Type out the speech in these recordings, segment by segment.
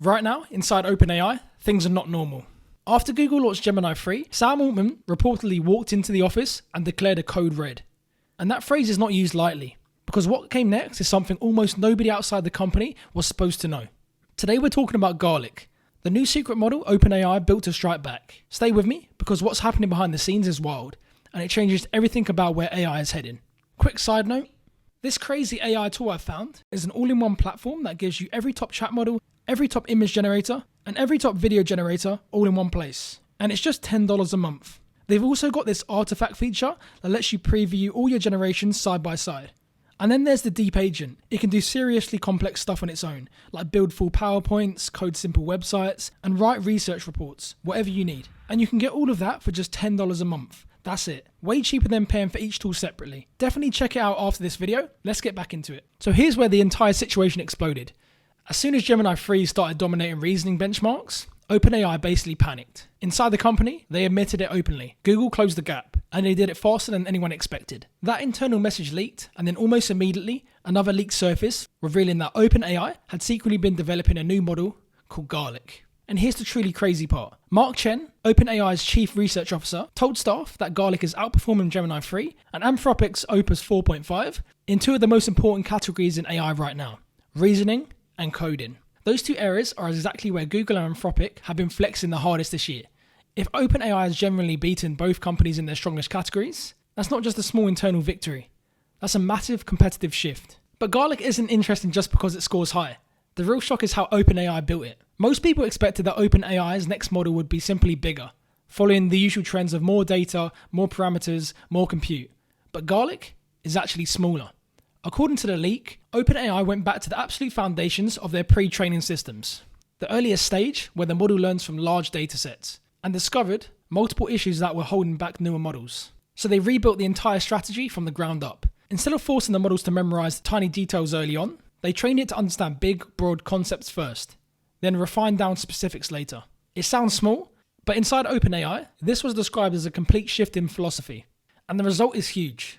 Right now, inside OpenAI, things are not normal. After Google launched Gemini 3, Sam Altman reportedly walked into the office and declared a code red. And that phrase is not used lightly, because what came next is something almost nobody outside the company was supposed to know. Today we're talking about Garlic, the new secret model OpenAI built to strike back. Stay with me, because what's happening behind the scenes is wild, and it changes everything about where AI is heading. Quick side note, this crazy AI tool I found is an all-in-one platform that gives you every top chat model, every top image generator, and every top video generator all in one place. And it's just $10 a month. They've also got this artifact feature that lets you preview all your generations side by side. And then there's the Deep Agent. It can do seriously complex stuff on its own, like build full PowerPoints, code simple websites, and write research reports, whatever you need. And you can get all of that for just $10 a month. That's it. Way cheaper than paying for each tool separately. Definitely check it out after this video. Let's get back into it. So here's where the entire situation exploded. As soon as Gemini 3 started dominating reasoning benchmarks, OpenAI basically panicked. Inside the company, they admitted it openly. Google closed the gap, and they did it faster than anyone expected. That internal message leaked, and then almost immediately, another leak surfaced, revealing that OpenAI had secretly been developing a new model called Garlic. And here's the truly crazy part. Chen, OpenAI's chief research officer, told staff that Garlic is outperforming Gemini 3 and Anthropic's Opus 4.5 in two of the most important categories in AI right now, reasoning and coding. Those two areas are exactly where Google and Anthropic have been flexing the hardest this year. If OpenAI has generally beaten both companies in their strongest categories, that's not just a small internal victory. That's a massive competitive shift. But Garlic isn't interesting just because it scores high. The real shock is how OpenAI built it. Most people expected that OpenAI's next model would be simply bigger, following the usual trends of more data, more parameters, more compute. But Garlic is actually smaller. According to the leak, OpenAI went back to the absolute foundations of their pre-training systems, the earliest stage where the model learns from large datasets, and discovered multiple issues that were holding back newer models. So they rebuilt the entire strategy from the ground up. Instead of forcing the models to memorize tiny details early on, they trained it to understand big, broad concepts first, then refine down specifics later. It sounds small, but inside OpenAI, this was described as a complete shift in philosophy, and the result is huge.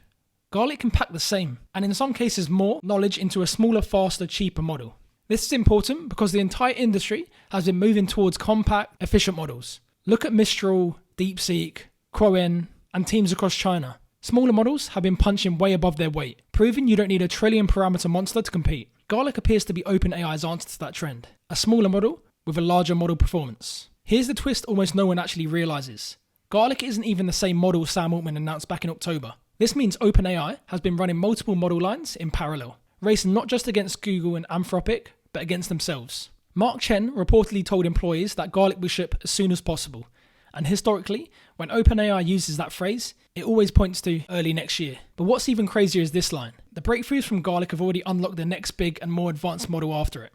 Garlic can pack the same, and in some cases more, knowledge into a smaller, faster, cheaper model. This is important because the entire industry has been moving towards compact, efficient models. Look at Mistral, DeepSeek, Quoen, and teams across China. Smaller models have been punching way above their weight, proving you don't need a trillion parameter monster to compete. Garlic appears to be OpenAI's answer to that trend. A smaller model with a larger model performance. Here's the twist almost no one actually realizes. Garlic isn't even the same model Sam Altman announced back in October. This means OpenAI has been running multiple model lines in parallel, racing not just against Google and Anthropic, but against themselves. Chen reportedly told employees that Garlic will ship as soon as possible, and historically, when OpenAI uses that phrase, it always points to early next year. But what's even crazier is this line. The breakthroughs from Garlic have already unlocked the next big and more advanced model after it.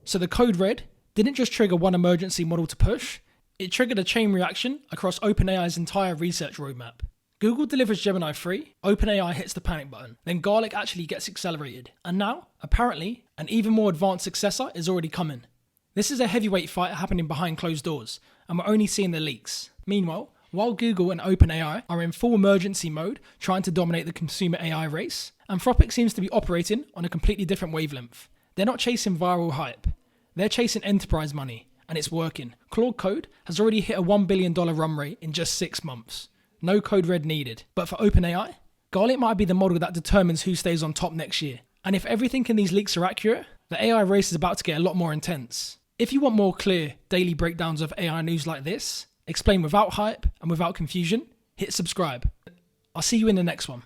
So the code red didn't just trigger one emergency model to push, it triggered a chain reaction across OpenAI's entire research roadmap. Google delivers Gemini 3, OpenAI hits the panic button, then Garlic actually gets accelerated. And now, apparently, an even more advanced successor is already coming. This is a heavyweight fight happening behind closed doors, and we're only seeing the leaks. Meanwhile, while Google and OpenAI are in full emergency mode trying to dominate the consumer AI race, Anthropic seems to be operating on a completely different wavelength. They're not chasing viral hype. They're chasing enterprise money, and it's working. Claude Code has already hit a $1 billion run rate in just 6 months. No code red needed. But for OpenAI, Garlic might be the model that determines who stays on top next year. And if everything in these leaks are accurate, the AI race is about to get a lot more intense. If you want more clear daily breakdowns of AI news like this, explained without hype and without confusion, hit subscribe. I'll see you in the next one.